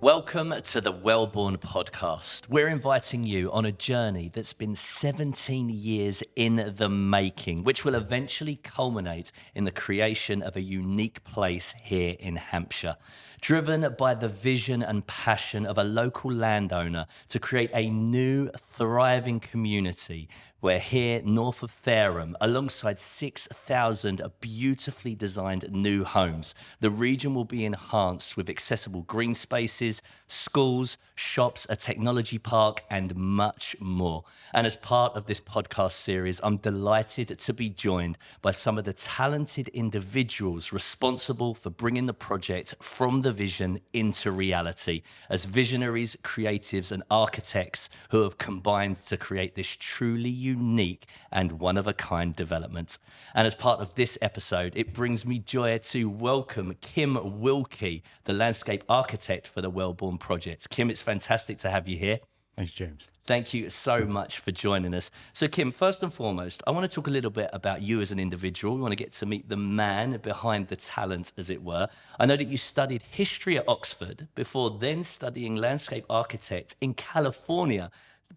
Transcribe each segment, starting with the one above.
Welcome to the Wellborn podcast. We're inviting you on a journey that's been 17 years in the making, which will eventually culminate in the creation of a unique place here in Hampshire. Driven by the vision and passion of a local landowner to create a new, thriving community, we're here north of Fareham, alongside 6,000 beautifully designed new homes. The region will be enhanced with accessible green spaces, schools, shops, a technology park, and much more. And as part of this podcast series, I'm delighted to be joined by some of the talented individuals responsible for bringing the project from the vision into reality, as visionaries, creatives, and architects who have combined to create this truly unique and one-of-a-kind development. And as part of this episode, it brings me joy to welcome Kim Wilkie, the landscape architect for the Wellborn project. Kim, it's fantastic to have you here. Thanks, James. Thank you so much for joining us. So, Kim, first and foremost, I want to talk a little bit about you as an individual. We want to get to meet the man behind the talent, as it were. I know that you studied history at Oxford before then studying landscape architect in California.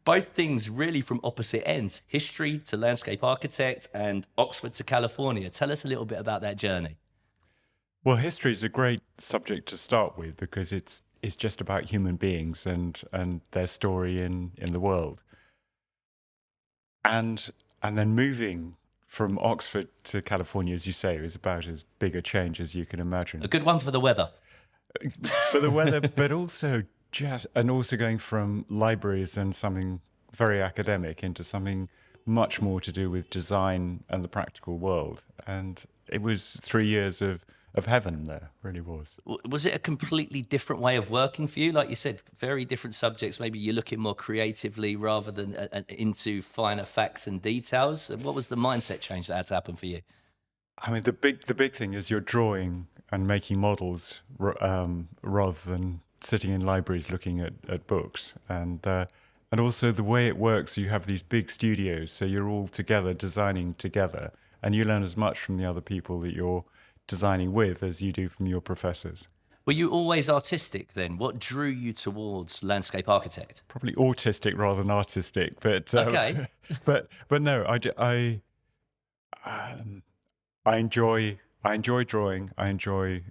Both things really from opposite ends, history to landscape architect and Oxford to California. Tell us a little bit about that journey. Well, history is a great subject to start with because it's just about human beings and their story in the world. And then moving from Oxford to California, as you say, is about as big a change as you can imagine. A good one for the weather. For the weather, but also also going from libraries and something very academic into something much more to do with design and the practical world. And it was 3 years of heaven there, really was. Was it a completely different way of working for you? Like you said, very different subjects. Maybe you're looking more creatively rather than into finer facts and details. What was the mindset change that had to happen for you? I mean, the big thing is you're drawing and making models rather than sitting in libraries looking at books. And also the way it works, you have these big studios, so you're all together, designing together, and you learn as much from the other people that you're designing with as you do from your professors. Were you always artistic then? What drew you towards landscape architect? Probably autistic rather than artistic, but Okay. but no, I enjoy drawing, I enjoy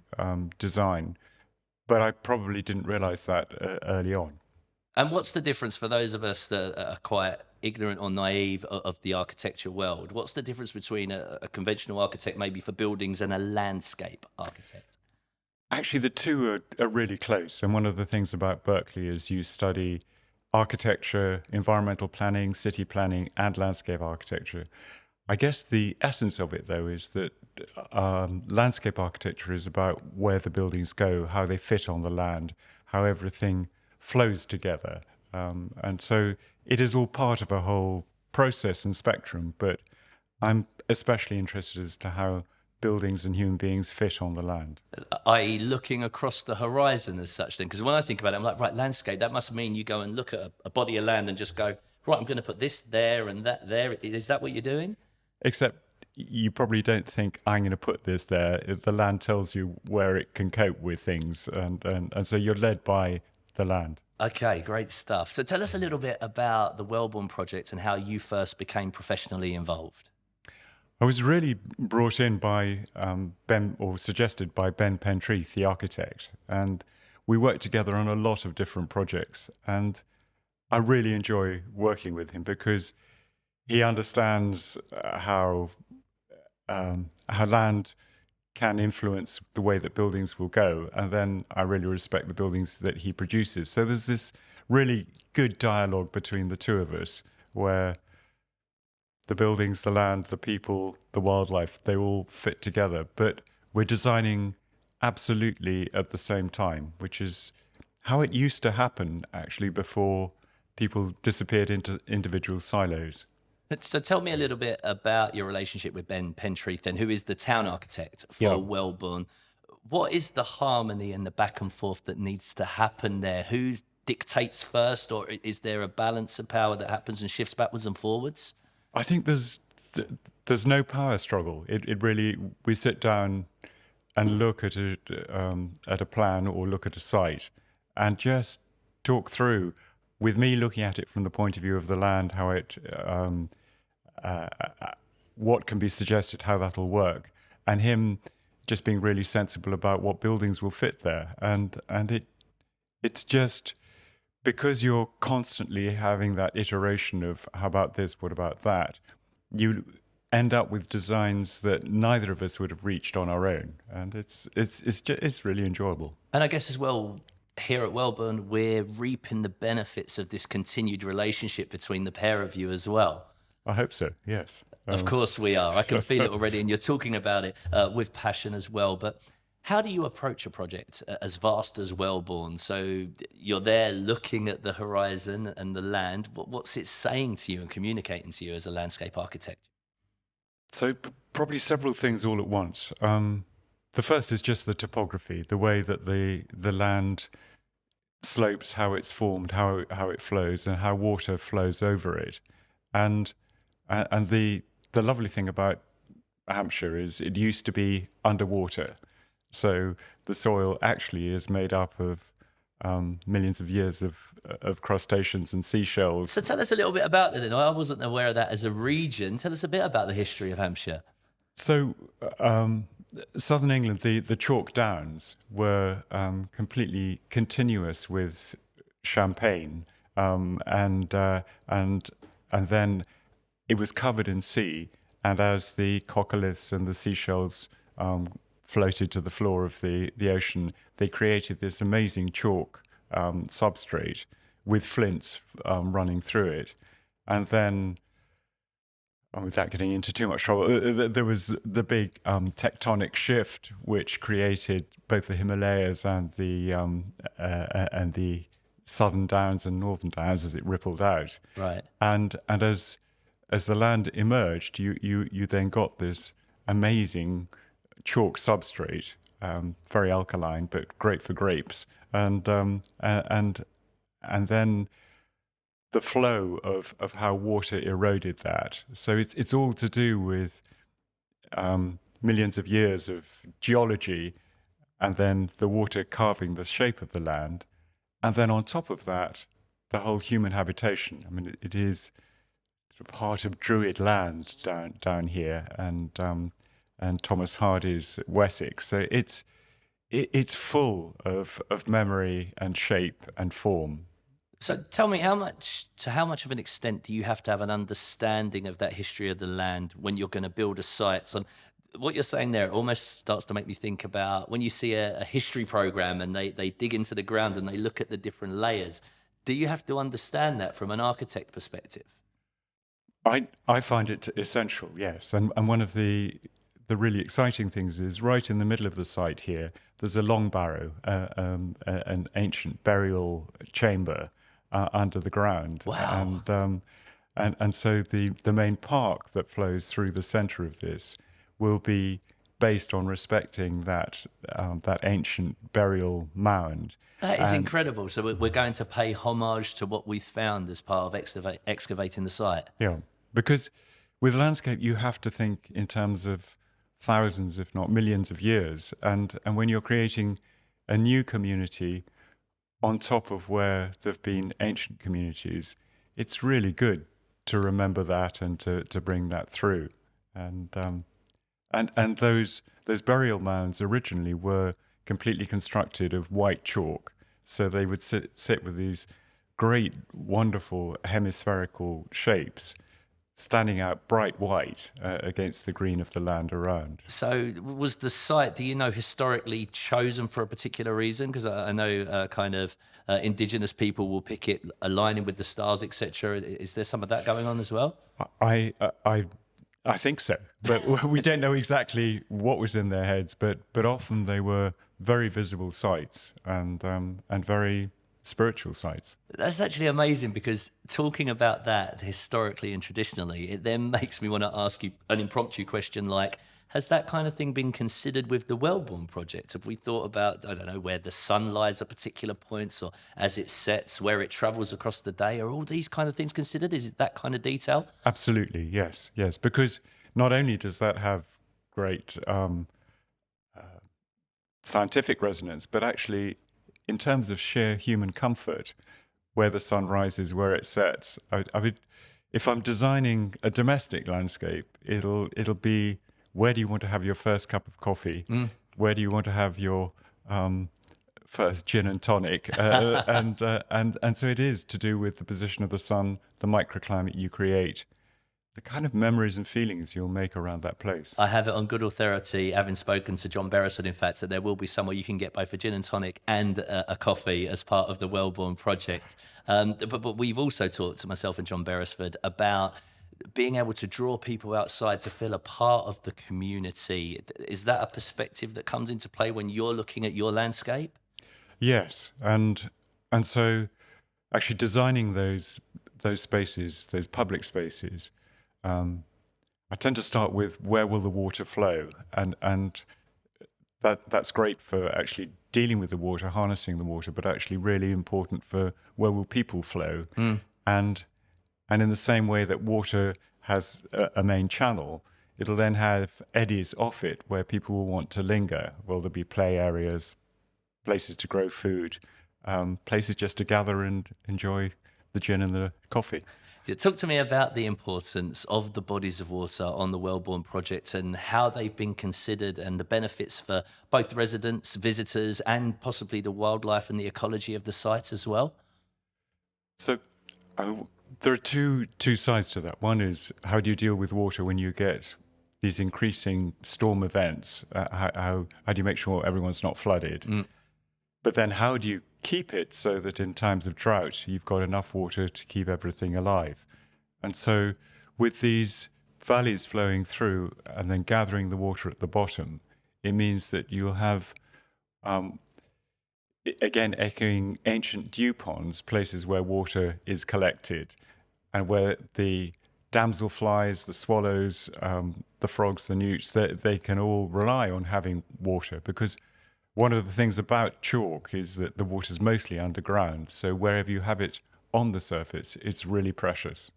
design, but I probably didn't realize that early on. And what's the difference for those of us that are quite ignorant or naive of the architecture world? What's the difference between a conventional architect maybe for buildings and a landscape architect? Actually, the two are really close. And one of the things about Berkeley is you study architecture, environmental planning, city planning, and landscape architecture. I guess the essence of it, though, is that landscape architecture is about where the buildings go, how they fit on the land, how everything flows together. And so it is all part of a whole process and spectrum, but I'm especially interested as to how buildings and human beings fit on the land. I.e. looking across the horizon as such then, because when I think about it, I'm like, right, landscape, that must mean you go and look at a body of land and just go, right, I'm going to put this there and that there. Is that what you're doing? Except you probably don't think I'm going to put this there. The land tells you where it can cope with things, and so you're led by the land. Okay, great stuff. So tell us a little bit about the Wellborn project and how you first became professionally involved. I was really brought in by Ben, or suggested by Ben Pentreath, the architect, and we worked together on a lot of different projects. And I really enjoy working with him because he understands how land can influence the way that buildings will go. And then I really respect the buildings that he produces. So there's this really good dialogue between the two of us where the buildings, the land, the people, the wildlife, they all fit together. But we're designing absolutely at the same time, which is how it used to happen actually before people disappeared into individual silos. So tell me a little bit about your relationship with Ben Pentreath, then, who is the town architect for Wellborn. What is the harmony and the back and forth that needs to happen there? Who dictates first, or is there a balance of power that happens and shifts backwards and forwards? I think there's no power struggle. It really, we sit down and look at a plan or look at a site, and just talk through with me looking at it from the point of view of the land, how it, what can be suggested, how that'll work, and him just being really sensible about what buildings will fit there. And it's just because you're constantly having that iteration of how about this, what about that, you end up with designs that neither of us would have reached on our own, and it's really enjoyable. And I guess as well, here at Wellburn, we're reaping the benefits of this continued relationship between the pair of you as well. I hope so. Yes. Of course we are. I can feel it already, and you're talking about it with passion as well. But how do you approach a project as vast as Wellborn? So you're there looking at the horizon and the land. What's it saying to you and communicating to you as a landscape architect? So probably several things all at once. The first is just the topography, the way that the land slopes, how it's formed, how it flows, and how water flows over it. And the lovely thing about Hampshire is it used to be underwater. So the soil actually is made up of millions of years of crustaceans and seashells. So tell us a little bit about it then. I wasn't aware of that as a region. Tell us a bit about the history of Hampshire. So southern England, the Chalk Downs were completely continuous with Champagne, and then it was covered in sea. And as the coccoliths and the seashells floated to the floor of the ocean, they created this amazing chalk substrate with flints running through it. And then, without getting into too much trouble, there was the big tectonic shift, which created both the Himalayas and the southern downs and northern downs as it rippled out. Right. And as the land emerged, you then got this amazing chalk substrate, very alkaline but great for grapes, and then the flow of how water eroded that. So it's all to do with millions of years of geology, and then the water carving the shape of the land, and then on top of that, the whole human habitation. I mean, it is part of Druid land down here, and Thomas Hardy's Wessex. So it's full of memory and shape and form. So tell me, how much of an extent do you have to have an understanding of that history of the land when you're going to build a site? So what you're saying there almost starts to make me think about when you see a history program and they dig into the ground and they look at the different layers. Do you have to understand that from an architect perspective? I find it essential, yes. And one of the really exciting things is right in the middle of the site here, there's a long barrow, an ancient burial chamber under the ground. Wow. And so the main park that flows through the center of this will be based on respecting that ancient burial mound. That is incredible. So we're going to pay homage to what we found as part of excavating the site. Yeah, because with landscape, you have to think in terms of thousands, if not millions of years. And when you're creating a new community on top of where there have been ancient communities, it's really good to remember that and to bring that through. And those burial mounds originally were completely constructed of white chalk. So they would sit with these great, wonderful hemispherical shapes standing out bright white against the green of the land around. So was the site, do you know, historically chosen for a particular reason? Because I know indigenous people will pick it aligning with the stars, etc. Is there some of that going on as well? I think so, but we don't know exactly what was in their heads. But often they were very visible sites and very spiritual sites. That's actually amazing, because talking about that historically and traditionally, it then makes me want to ask you an impromptu question like, has that kind of thing been considered with the Wellborn project? Have we thought about, I don't know, where the sun lies at particular points or as it sets, where it travels across the day? Are all these kind of things considered? Is it that kind of detail? Absolutely, yes. Because not only does that have great scientific resonance, but actually in terms of sheer human comfort, where the sun rises, where it sets, I would, if I'm designing a domestic landscape, it'll be, where do you want to have your first cup of coffee? Where do you want to have your first gin and tonic? And so it is to do with the position of the sun, the microclimate you create, the kind of memories and feelings you'll make around that place. I have it on good authority, having spoken to John Beresford, in fact, that there will be somewhere you can get both a gin and tonic and a coffee as part of the Wellborn project. But we've also talked to myself and John Beresford about being able to draw people outside to feel a part of the community. Is that a perspective that comes into play when you're looking at your landscape? Yes, and so actually designing those spaces, those public spaces, I tend to start with where will the water flow, and that's great for actually dealing with the water, harnessing the water, but actually really important for where will people flow, and in the same way that water has a main channel, it'll then have eddies off it where people will want to linger. Well, there'll be play areas, places to grow food, places just to gather and enjoy the gin and the coffee. Talk to me about the importance of the bodies of water on the Wellborn project and how they've been considered and the benefits for both residents, visitors, and possibly the wildlife and the ecology of the site as well. So there are two sides to that. One is, how do you deal with water when you get these increasing storm events? How do you make sure everyone's not flooded? But then how do you keep it so that in times of drought, you've got enough water to keep everything alive? And so with these valleys flowing through and then gathering the water at the bottom, it means that you'll have, again, echoing ancient dew ponds, places where water is collected and where the damselflies, the swallows, the frogs, the newts, they can all rely on having water, because one of the things about chalk is that the water's mostly underground. So wherever you have it on the surface, it's really precious.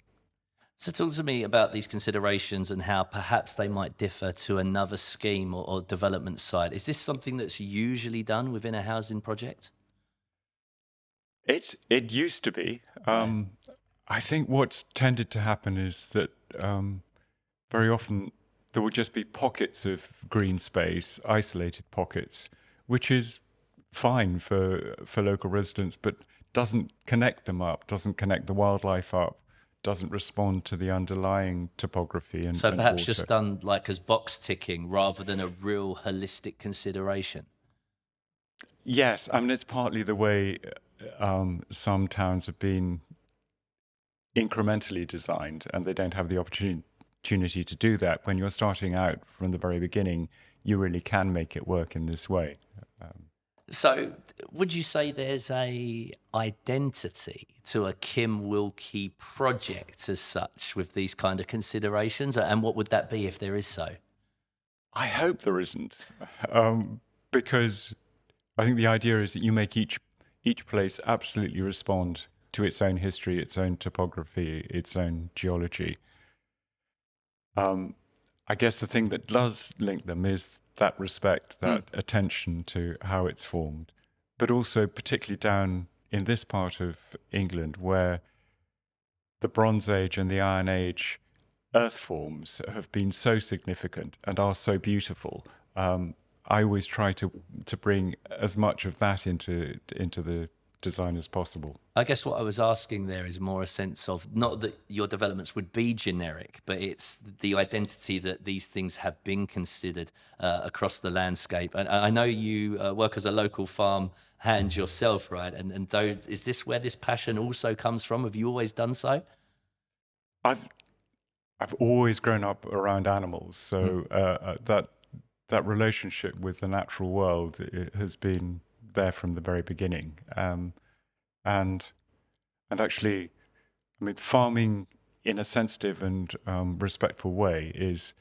So talk to me about these considerations and how perhaps they might differ to another scheme or development site. Is this something that's usually done within a housing project? It used to be. I think what's tended to happen is that very often there will just be pockets of green space, isolated pockets, which is fine for local residents, but doesn't connect them up, doesn't connect the wildlife up, doesn't respond to the underlying topography and So perhaps water. just done like as box ticking rather than a real holistic consideration. Yes, I mean, it's partly the way some towns have been incrementally designed, and they don't have the opportunity to do that. When you're starting out from the very beginning, you really can make it work in this way. So would you say there's a identity to a Kim Wilkie project as such with these kind of considerations? And what would that be if there is so? I hope there isn't, because I think the idea is that you make each place absolutely respond to its own history, its own topography, its own geology. I guess the thing that does link them is that respect, that attention to how it's formed, but also particularly down in this part of England where the Bronze Age and the Iron Age earth forms have been so significant and are so beautiful. I always try to bring as much of that into the design as possible. I guess what I was asking there is more a sense of not that your developments would be generic, but it's the identity that these things have been considered across the landscape. And I know you work as a local farm hand yourself, right? And though, is this where this passion also comes from? Have you always done so? I've always grown up around animals, so that relationship with the natural world has been there from the very beginning. And actually, I mean, farming in a sensitive and respectful way is,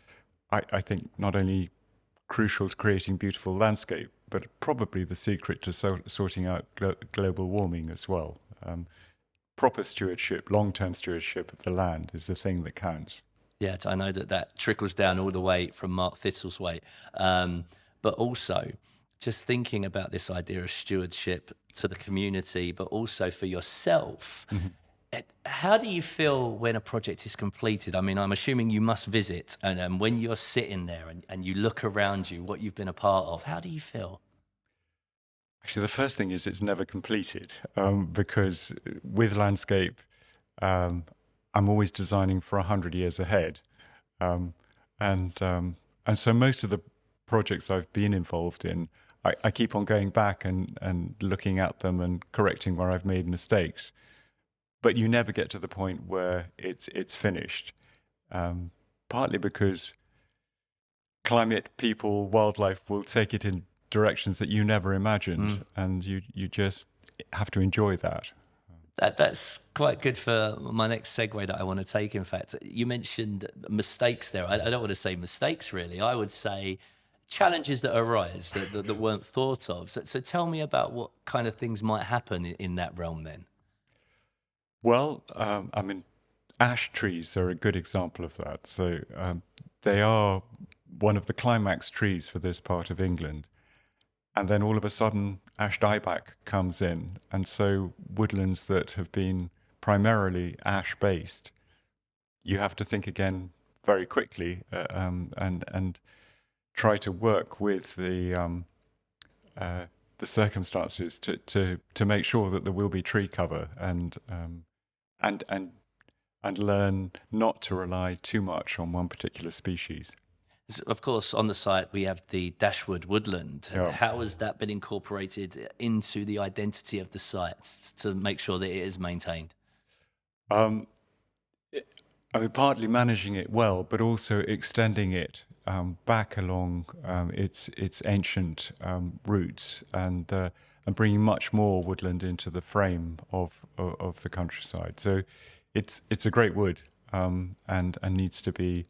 I think, not only crucial to creating beautiful landscape, but probably the secret to sorting out global warming as well. Proper stewardship, long-term stewardship of the land is the thing that counts. Yeah, I know that trickles down all the way from Mark Thistle's way. But also, Just thinking about this idea of stewardship to the community, but also for yourself. How do you feel when a project is completed? I mean, I'm assuming you must visit, and when you're sitting there and you look around you, what you've been a part of, how do you feel? Actually, the first thing is it's never completed because with landscape, um, I'm always designing for 100 years ahead. Um, and, um, and so most of the projects I've been involved in, I keep on going back and looking at them and correcting where I've made mistakes. But you never get to the point where it's finished, partly because climate, people, wildlife will take it in directions that you never imagined, and you just have to enjoy that. That's quite good for my next segue that I want to take. In fact, you mentioned mistakes there. I don't want to say mistakes, really. I would say challenges that arise that weren't thought of. So tell me about what kind of things might happen in that realm then. Well, I mean, ash trees are a good example of that. So they are one of the climax trees for this part of England. And then all of a sudden, ash dieback comes in. And so woodlands that have been primarily ash based, you have to think again very quickly and try to work with the circumstances to make sure that there will be tree cover and and and learn not to rely too much on one particular species. Of course, on the site, we have the Dashwood woodland. Yeah. How has that been incorporated into the identity of the sites to make sure that it is maintained? Um, I mean, partly managing it well, but also extending it back along its ancient roots and bringing much more woodland into the frame of the countryside. So it's a great wood and needs to be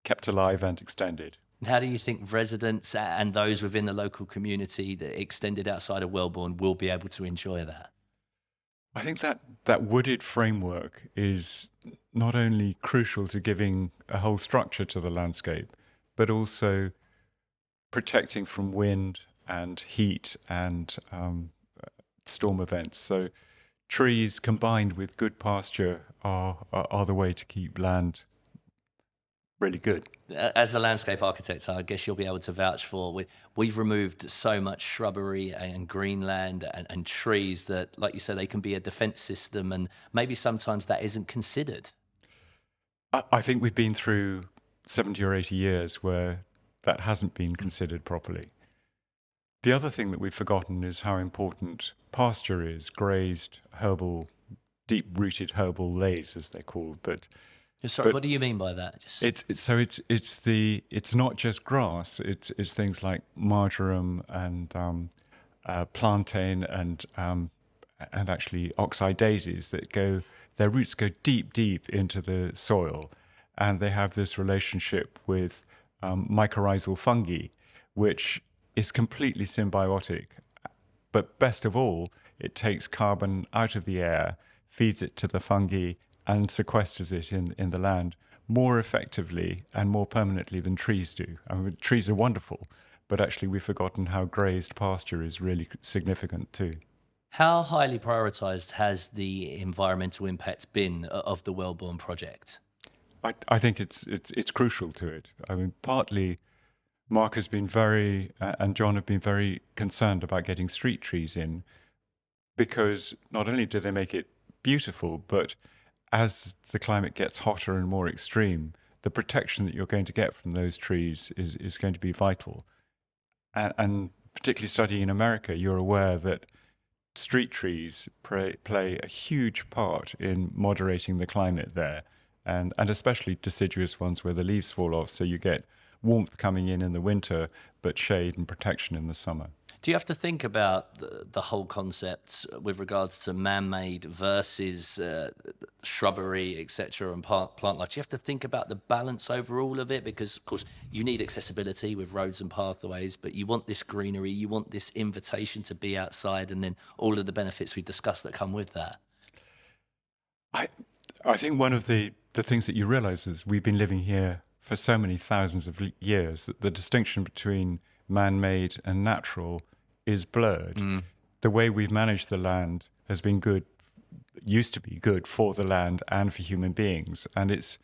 kept alive and extended. How do you think residents and those within the local community that extended outside of Wellbourne will be able to enjoy that? I think that wooded framework is not only crucial to giving a whole structure to the landscape, but also protecting from wind and heat and storm events. So trees combined with good pasture are the way to keep land really good. As a landscape architect, I guess you'll be able to vouch for. We've removed so much shrubbery and greenland and trees that, like you said, they can be a defense system, and maybe sometimes that isn't considered. I think we've been through 70 or 80 years where that hasn't been considered properly. The other thing that we've forgotten is how important pasture is, grazed, herbal, deep-rooted herbal lays, as they're called. Sorry, But what do you mean by that? it's not just grass. It's things like marjoram and plantain and actually oxeye daisies that go. Their roots go deep into the soil, and they have this relationship with mycorrhizal fungi, which is completely symbiotic. But best of all, it takes carbon out of the air, feeds it to the fungi, and sequesters it in the land more effectively and more permanently than trees do. I mean, trees are wonderful, but actually we've forgotten how grazed pasture is really significant too. How highly prioritised has the environmental impact been of the Wellbourne project? I think it's crucial to it. I mean, partly Mark has been very and John have been very concerned about getting street trees in because not only do they make it beautiful, but as the climate gets hotter and more extreme, the protection that you're going to get from those trees is going to be vital. And particularly studying in America, you're aware that street trees play a huge part in moderating the climate there, and especially deciduous ones where the leaves fall off, so you get warmth coming in the winter, but shade and protection in the summer. Do you have to think about the whole concept with regards to man-made versus shrubbery, etc., and plant life? Do you have to think about the balance overall of it? Because, of course, you need accessibility with roads and pathways, but you want this greenery, you want this invitation to be outside, and then all of the benefits we've discussed that come with that. I I think one of the things that you realize is we've been living here for so many thousands of years that the distinction between man-made and natural is blurred. The way we've managed the land has been good, used to be good for the land and for human beings, and it's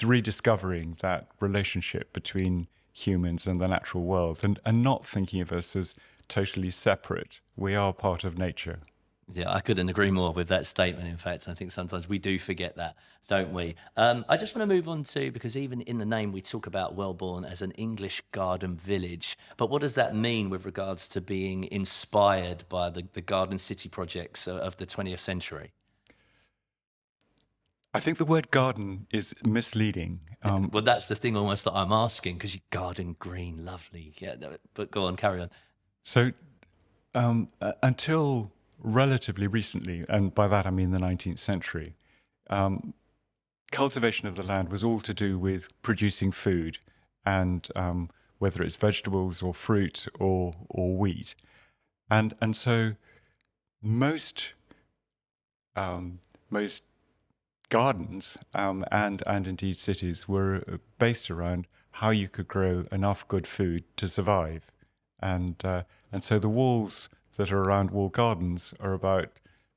rediscovering that relationship between humans and the natural world, and not thinking of us as totally separate. We are part of nature. Yeah, I couldn't agree more with that statement. In fact, I think sometimes we do forget that, don't we? I just want to move on to, because even in the name we talk about Wellborn as an English garden village. But what does that mean with regards to being inspired by the garden city projects of the 20th century? I think the word garden is misleading. Well, that's the thing almost that I'm asking, because you garden green, lovely. Yeah, but go on, carry on. So until relatively recently, and by that I mean the 19th century, cultivation of the land was all to do with producing food, and whether it's vegetables or fruit or wheat, and so most most gardens and indeed cities were based around how you could grow enough good food to survive, and so the walls that are around walled gardens are about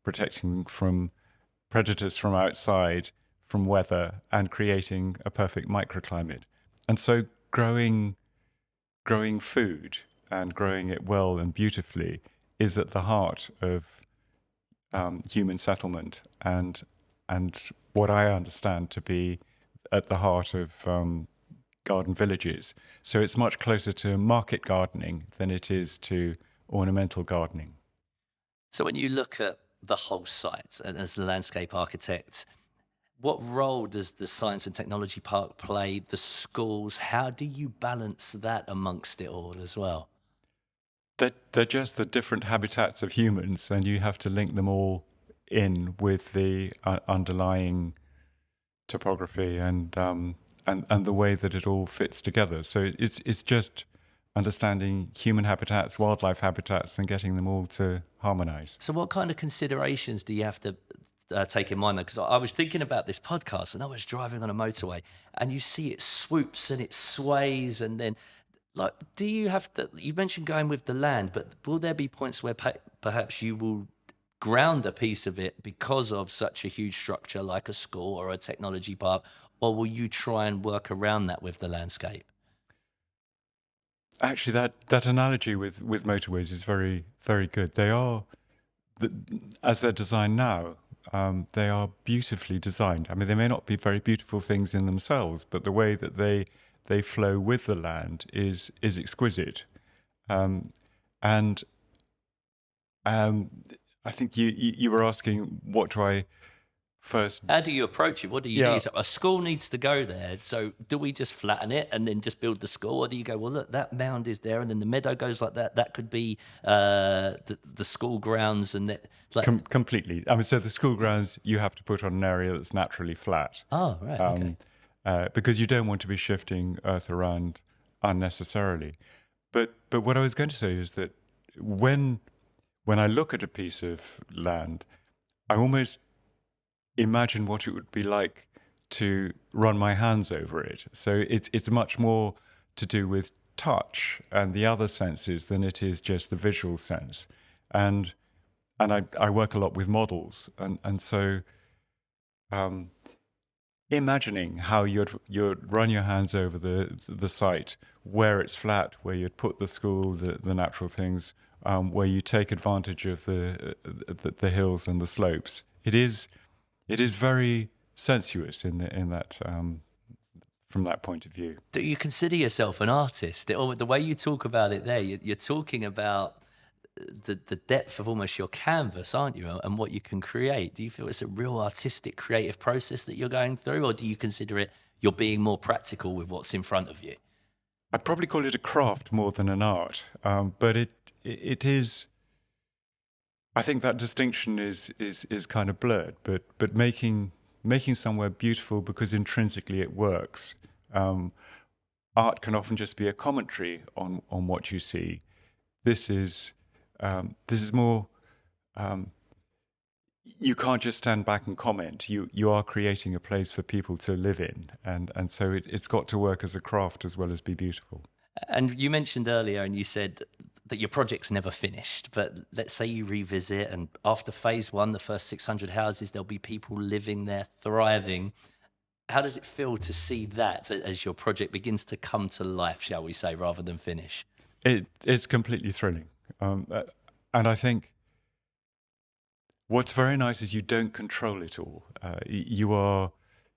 protecting from predators from outside, from weather, and creating a perfect microclimate. And so growing food and growing it well and beautifully is at the heart of human settlement, and what I understand to be at the heart of garden villages. So it's much closer to market gardening than it is to ornamental gardening. So when you look at the whole site and as the landscape architect, what role does the science and technology park play, the schools? How do you balance that amongst it all as well? They're just the different habitats of humans, and you have to link them all in with the underlying topography and the way that it all fits together. So it's just understanding human habitats, wildlife habitats, and getting them all to harmonize. So what kind of considerations do you have to take in mind though? Because I was thinking about this podcast and I was driving on a motorway and you see it swoops and it sways and then like, do you have to, you mentioned going with the land, but will there be points where perhaps you will ground a piece of it because of such a huge structure like a school or a technology park, or will you try and work around that with the landscape? Actually, that analogy with motorways is very, very good. They are, as they're designed now, they are beautifully designed. I mean, they may not be very beautiful things in themselves, but the way that they flow with the land is exquisite. And I think you were asking, what do I first? How do you approach it? What do you Yeah. do? So a school needs to go there. So do we just flatten it and then just build the school? Or do you go, well, look, that mound is there and then the meadow goes like that. That could be the school grounds and that. Like, Completely. I mean, so the school grounds, you have to put on an area that's naturally flat. oh, right. Okay. Because you don't want to be shifting earth around unnecessarily. But what I was going to say is that when I look at a piece of land, I almost imagine what it would be like to run my hands over it. So it's much more to do with touch and the other senses than it is just the visual sense. And I work a lot with models, and so imagining how you'd run your hands over the site where it's flat, where you'd put the school, the natural things, where you take advantage of the hills and the slopes. It is very sensuous in that from that point of view. Do you consider yourself an artist? Or the way you talk about it there, you're talking about the depth of almost your canvas, aren't you? And what you can create. Do you feel it's a real artistic, creative process that you're going through? Or do you consider it you're being more practical with what's in front of you? I'd probably call it a craft more than an art, but it is. I think that distinction is kind of blurred, but making somewhere beautiful because intrinsically it works. Art can often just be a commentary on what you see. This is more. You can't just stand back and comment. You are creating a place for people to live in, and so it's got to work as a craft as well as be beautiful. And you mentioned earlier, and you said that your project's never finished. But let's say you revisit, and after phase one, the first 600 houses, there'll be people living there, thriving. How does it feel to see that as your project begins to come to life, shall we say, rather than finish? It's completely thrilling. And I think what's very nice is you don't control it all. You're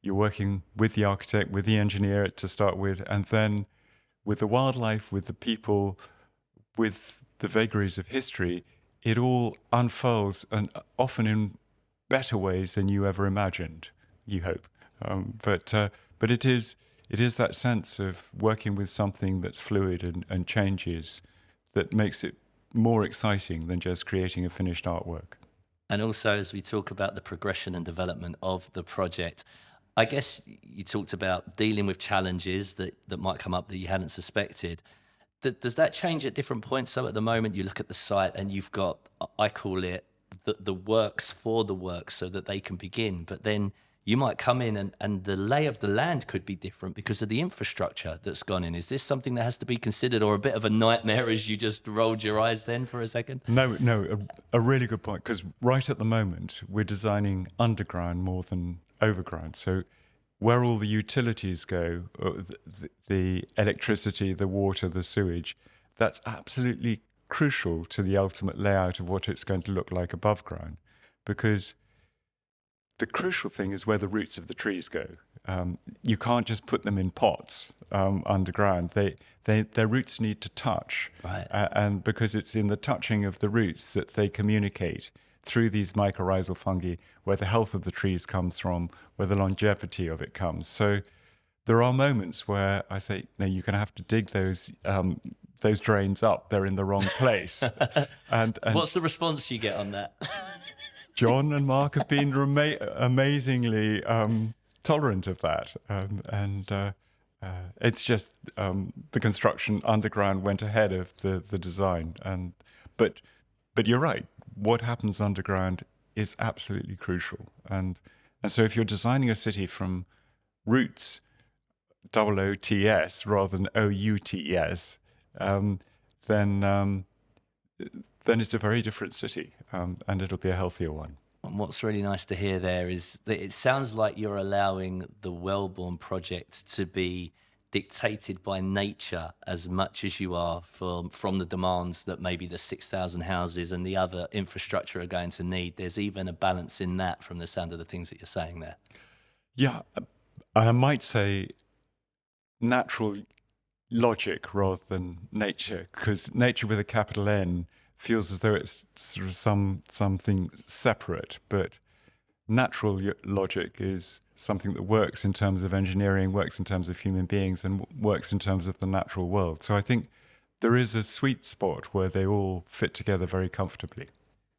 working with the architect, with the engineer to start with, and then with the wildlife, with the people, with the vagaries of history. It all unfolds, and often in better ways than you ever imagined. You hope, but it is that sense of working with something that's fluid and changes that makes it more exciting than just creating a finished artwork. And also, as we talk about the progression and development of the project, I guess you talked about dealing with challenges that might come up that you hadn't suspected. Does that change at different points? So at the moment, you look at the site and you've got, I call it the works for the works so that they can begin. But then you might come in and the lay of the land could be different because of the infrastructure that's gone in. Is this something that has to be considered, or a bit of a nightmare as you just rolled your eyes then for a second? No, a really good point, because right at the moment, we're designing underground more than overground. So where all the utilities go, the electricity, the water, the sewage, that's absolutely crucial to the ultimate layout of what it's going to look like above ground, because the crucial thing is where the roots of the trees go. You can't just put them in pots underground. Their roots need to touch. Right. And because it's in the touching of the roots that they communicate through these mycorrhizal fungi, where the health of the trees comes from, where the longevity of it comes. So there are moments where I say, no, you're going to have to dig those drains up. They're in the wrong place. and What's the response you get on that? John and Mark have been amazingly tolerant of that. It's just the construction underground went ahead of the design. But you're right. What happens underground is absolutely crucial. And so if you're designing a city from roots, OOTS rather than OUTS, then it's a very different city, and it'll be a healthier one. And what's really nice to hear there is that it sounds like you're allowing the Wellborn project to be dictated by nature as much as you are from the demands that maybe the 6,000 houses and the other infrastructure are going to need. There's even a balance in that from the sound of the things that you're saying there. Yeah, I might say natural logic rather than nature, because nature with a capital N feels as though it's sort of something separate, but natural logic is something that works in terms of engineering, works in terms of human beings, and works in terms of the natural world. So I think there is a sweet spot where they all fit together very comfortably.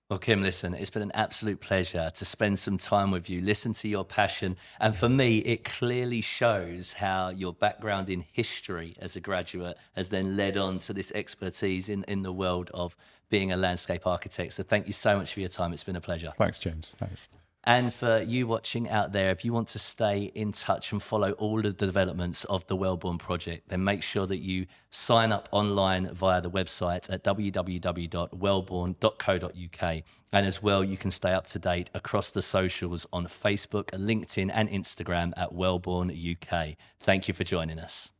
Well, Kim, listen, it's been an absolute pleasure to spend some time with you, listen to your passion. And for me, it clearly shows how your background in history as a graduate has then led on to this expertise in the world of being a landscape architect. So thank you so much for your time. It's been a pleasure. Thanks, James. Thanks. And for you watching out there, if you want to stay in touch and follow all of the developments of the Wellborn project, then make sure that you sign up online via the website at www.wellborn.co.uk. And as well, you can stay up to date across the socials on Facebook, LinkedIn and Instagram at Wellborn UK. Thank you for joining us.